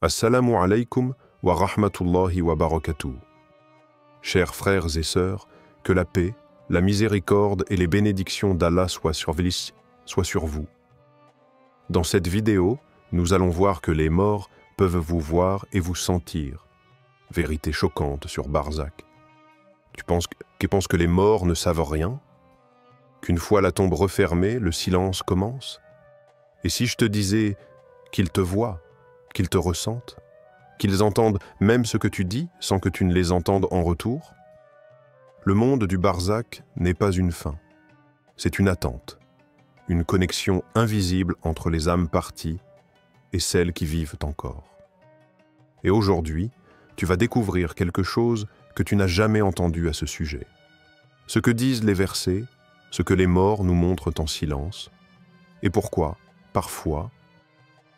Assalamu alaikum wa rahmatullahi wa barakatuh. Chers frères et sœurs, que la paix, la miséricorde et les bénédictions d'Allah soient sur vous. Dans cette vidéo, nous allons voir que les morts peuvent vous voir et vous sentir. Vérité choquante sur Barzakh. Tu penses que les morts ne savent rien? Qu'une fois la tombe refermée, le silence commence? Et si je te disais qu'ils te voient, qu'ils te ressentent, qu'ils entendent même ce que tu dis sans que tu ne les entendes en retour? Le monde du Barzakh n'est pas une fin, c'est une attente, une connexion invisible entre les âmes parties et celles qui vivent encore. Et aujourd'hui, tu vas découvrir quelque chose que tu n'as jamais entendu à ce sujet. Ce que disent les versets, ce que les morts nous montrent en silence, et pourquoi, parfois,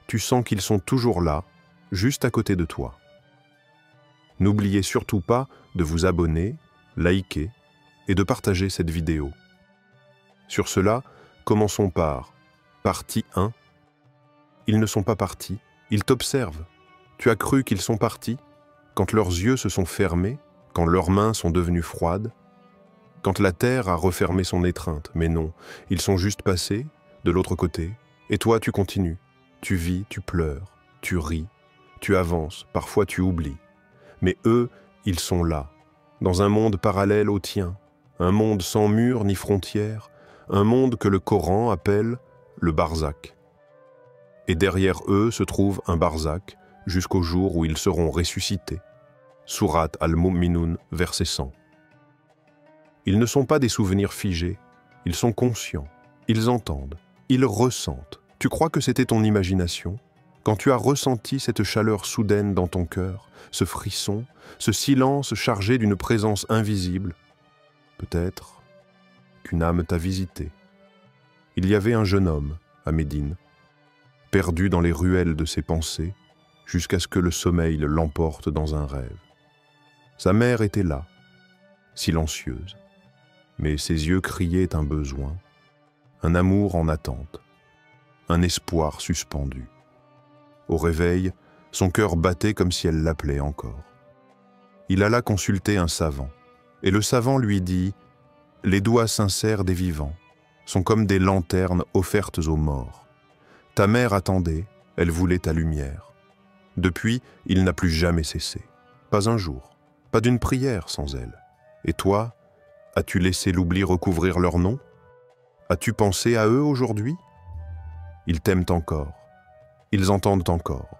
tu sens qu'ils sont toujours là, juste à côté de toi. N'oubliez surtout pas de vous abonner, liker et de partager cette vidéo. Sur cela, commençons par partie 1. Ils ne sont pas partis, ils t'observent. Tu as cru qu'ils sont partis quand leurs yeux se sont fermés, quand leurs mains sont devenues froides, quand la terre a refermé son étreinte. Mais non, ils sont juste passés de l'autre côté, et toi tu continues. Tu vis, tu pleures, tu ris, tu avances, parfois tu oublies. Mais eux, ils sont là, dans un monde parallèle au tien, un monde sans murs ni frontières, un monde que le Coran appelle le Barzakh. Et derrière eux se trouve un Barzakh jusqu'au jour où ils seront ressuscités. Sourate Al-Mu'minun, verset 100. Ils ne sont pas des souvenirs figés, ils sont conscients, ils entendent, ils ressentent. Tu crois que c'était ton imagination? Quand tu as ressenti cette chaleur soudaine dans ton cœur, ce frisson, ce silence chargé d'une présence invisible, peut-être qu'une âme t'a visité. Il y avait un jeune homme à Médine, perdu dans les ruelles de ses pensées, jusqu'à ce que le sommeil l'emporte dans un rêve. Sa mère était là, silencieuse, mais ses yeux criaient un besoin, un amour en attente, un espoir suspendu. Au réveil, son cœur battait comme si elle l'appelait encore. Il alla consulter un savant, et le savant lui dit « Les doigts sincères des vivants sont comme des lanternes offertes aux morts. Ta mère attendait, elle voulait ta lumière. Depuis, il n'a plus jamais cessé. Pas un jour, pas d'une prière sans elle. Et toi, as-tu laissé l'oubli recouvrir leur nom? As-tu pensé à eux aujourd'hui? Ils t'aiment encore, ils entendent encore.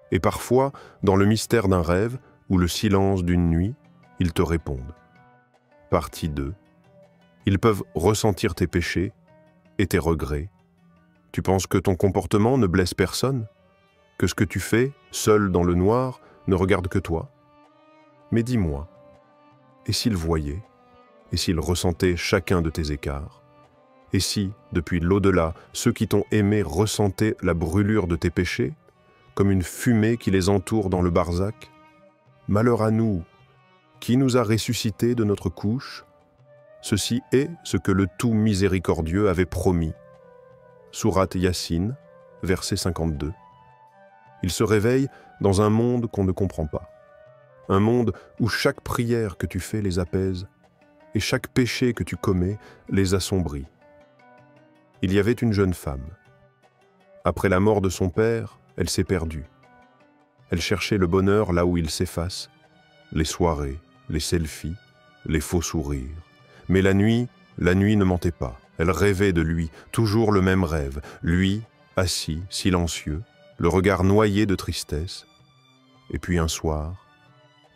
Et parfois, dans le mystère d'un rêve ou le silence d'une nuit, ils te répondent. Partie 2. Ils peuvent ressentir tes péchés et tes regrets. Tu penses que ton comportement ne blesse personne? Que ce que tu fais, seul dans le noir, ne regarde que toi? Mais dis-moi, et s'ils voyaient? Et s'ils ressentaient chacun de tes écarts? Et si, depuis l'au-delà, ceux qui t'ont aimé ressentaient la brûlure de tes péchés, comme une fumée qui les entoure dans le Barzakh? Malheur à nous, qui nous a ressuscités de notre couche? Ceci est ce que le tout miséricordieux avait promis. Sourate Yassine, verset 52. Ils se réveillent dans un monde qu'on ne comprend pas. Un monde où chaque prière que tu fais les apaise et chaque péché que tu commets les assombrit. Il y avait une jeune femme. Après la mort de son père, elle s'est perdue. Elle cherchait le bonheur là où il s'efface, les soirées, les selfies, les faux sourires. Mais la nuit ne mentait pas. Elle rêvait de lui, toujours le même rêve. Lui, assis, silencieux, le regard noyé de tristesse. Et puis un soir,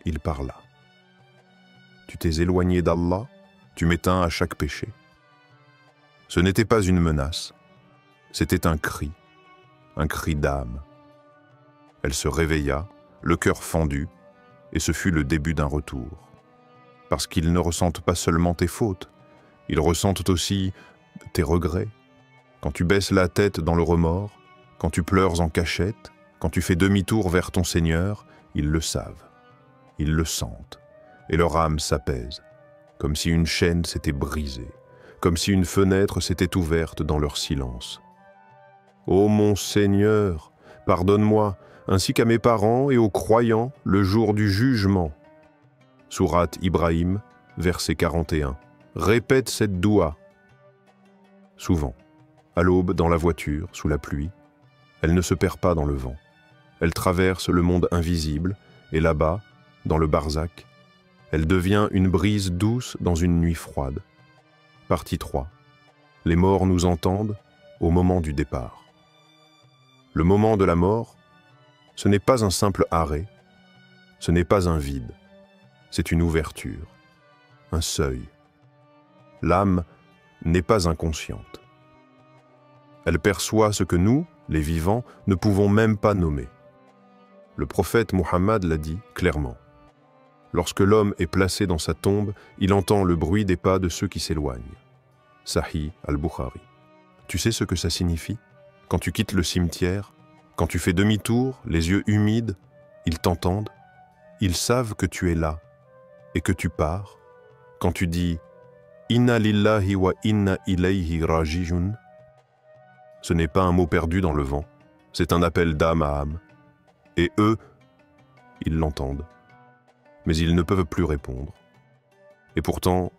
il parla. Tu t'es éloigné d'Allah, tu m'éteins à chaque péché. Ce n'était pas une menace, c'était un cri d'âme. Elle se réveilla, le cœur fendu, et ce fut le début d'un retour. Parce qu'ils ne ressentent pas seulement tes fautes, ils ressentent aussi tes regrets. Quand tu baisses la tête dans le remords, quand tu pleures en cachette, quand tu fais demi-tour vers ton Seigneur, ils le savent, ils le sentent, et leur âme s'apaise, comme si une chaîne s'était brisée, comme si une fenêtre s'était ouverte dans leur silence. « Ô mon Seigneur, pardonne-moi, ainsi qu'à mes parents et aux croyants le jour du jugement. Sourate Ibrahim, verset 41. Répète cette doua. Souvent, à l'aube dans la voiture, sous la pluie, elle ne se perd pas dans le vent. Elle traverse le monde invisible et là-bas, dans le barzakh, elle devient une brise douce dans une nuit froide. Partie 3. Les morts nous entendent au moment du départ. Le moment de la mort, ce n'est pas un simple arrêt, ce n'est pas un vide, c'est une ouverture, un seuil. L'âme n'est pas inconsciente. Elle perçoit ce que nous, les vivants, ne pouvons même pas nommer. Le prophète Muhammad l'a dit clairement. Lorsque l'homme est placé dans sa tombe, il entend le bruit des pas de ceux qui s'éloignent. Sahih al-Bukhari. Tu sais ce que ça signifie? Quand tu quittes le cimetière, quand tu fais demi-tour, les yeux humides, ils t'entendent, ils savent que tu es là et que tu pars. Quand tu dis « Inna lillahi wa inna ilayhi rajijun », ce n'est pas un mot perdu dans le vent, c'est un appel d'âme à âme. Et eux, ils l'entendent, mais ils ne peuvent plus répondre. Et pourtant,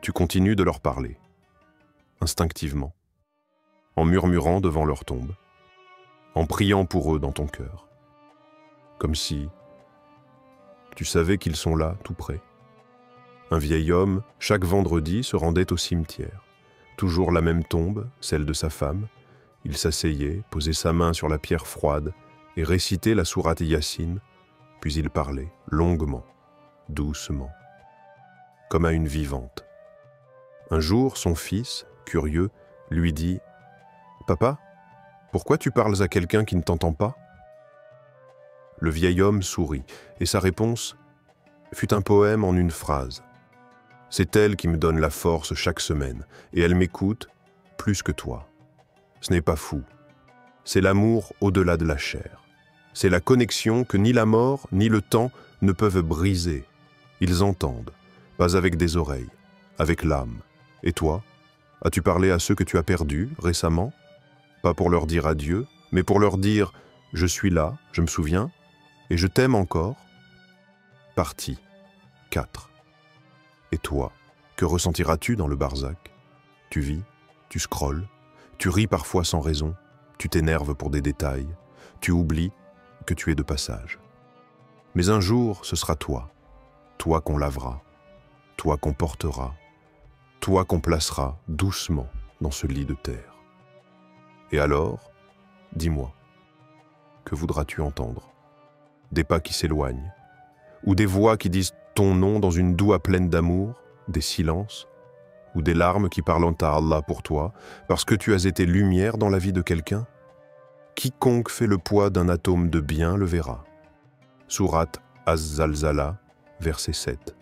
tu continues de leur parler, instinctivement, en murmurant devant leur tombe, en priant pour eux dans ton cœur, comme si tu savais qu'ils sont là, tout près. Un vieil homme, chaque vendredi, se rendait au cimetière. Toujours la même tombe, celle de sa femme. Il s'asseyait, posait sa main sur la pierre froide et récitait la sourate Yassine, puis il parlait, longuement, doucement, comme à une vivante. Un jour, son fils, curieux, lui dit « Papa, pourquoi tu parles à quelqu'un qui ne t'entend pas ?» Le vieil homme sourit, et sa réponse fut un poème en une phrase. « C'est elle qui me donne la force chaque semaine, et elle m'écoute plus que toi. Ce n'est pas fou. C'est l'amour au-delà de la chair. C'est la connexion que ni la mort ni le temps ne peuvent briser. Ils entendent, pas avec des oreilles, avec l'âme. Et toi, as-tu parlé à ceux que tu as perdus récemment? Pas pour leur dire adieu, mais pour leur dire « Je suis là, je me souviens, et je t'aime encore ». Partie 4. Et toi, que ressentiras-tu dans le barzakh? Tu vis, tu scrolles, tu ris parfois sans raison, tu t'énerves pour des détails, tu oublies que tu es de passage. Mais un jour, ce sera toi qu'on lavera, toi qu'on portera, toi qu'on placera doucement dans ce lit de terre. Et alors, dis-moi, que voudras-tu entendre? Des pas qui s'éloignent, ou des voix qui disent ton nom dans une doua pleine d'amour, des silences, ou des larmes qui parlent à Allah pour toi, parce que tu as été lumière dans la vie de quelqu'un? Quiconque fait le poids d'un atome de bien le verra. Sourate Az-Zalzala, verset 7.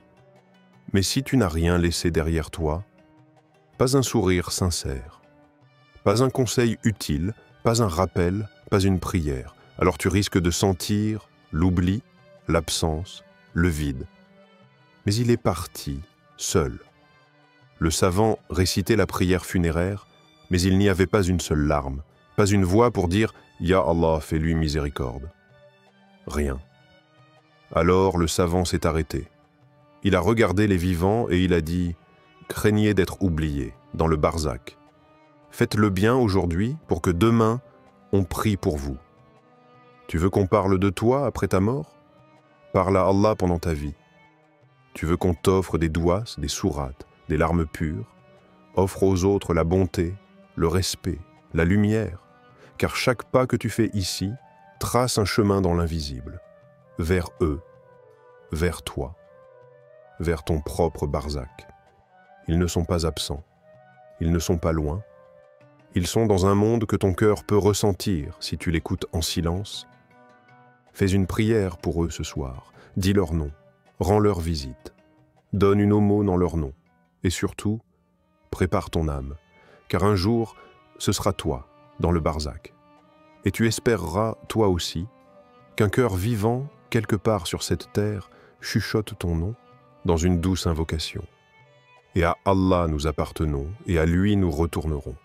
Mais si tu n'as rien laissé derrière toi, pas un sourire sincère, pas un conseil utile, pas un rappel, pas une prière, alors tu risques de sentir l'oubli, l'absence, le vide. Mais il est parti, seul. Le savant récitait la prière funéraire, mais il n'y avait pas une seule larme, pas une voix pour dire « Ya Allah, fais-lui miséricorde ». Rien. Alors le savant s'est arrêté. Il a regardé les vivants et il a dit « Craignez d'être oubliés dans le barzakh. Faites le bien aujourd'hui pour que demain, on prie pour vous. Tu veux qu'on parle de toi après ta mort? Parle à Allah pendant ta vie. Tu veux qu'on t'offre des douas, des sourates, des larmes pures? Offre aux autres la bonté, le respect, la lumière, car chaque pas que tu fais ici trace un chemin dans l'invisible, vers eux, vers toi, vers ton propre barzakh. Ils ne sont pas absents, ils ne sont pas loin, ils sont dans un monde que ton cœur peut ressentir si tu l'écoutes en silence. Fais une prière pour eux ce soir, dis leur nom, rends leur visite, donne une aumône en leur nom, et surtout, prépare ton âme, car un jour, ce sera toi, dans le barzakh. Et tu espéreras, toi aussi, qu'un cœur vivant, quelque part sur cette terre, chuchote ton nom dans une douce invocation. Et à Allah nous appartenons, et à lui nous retournerons.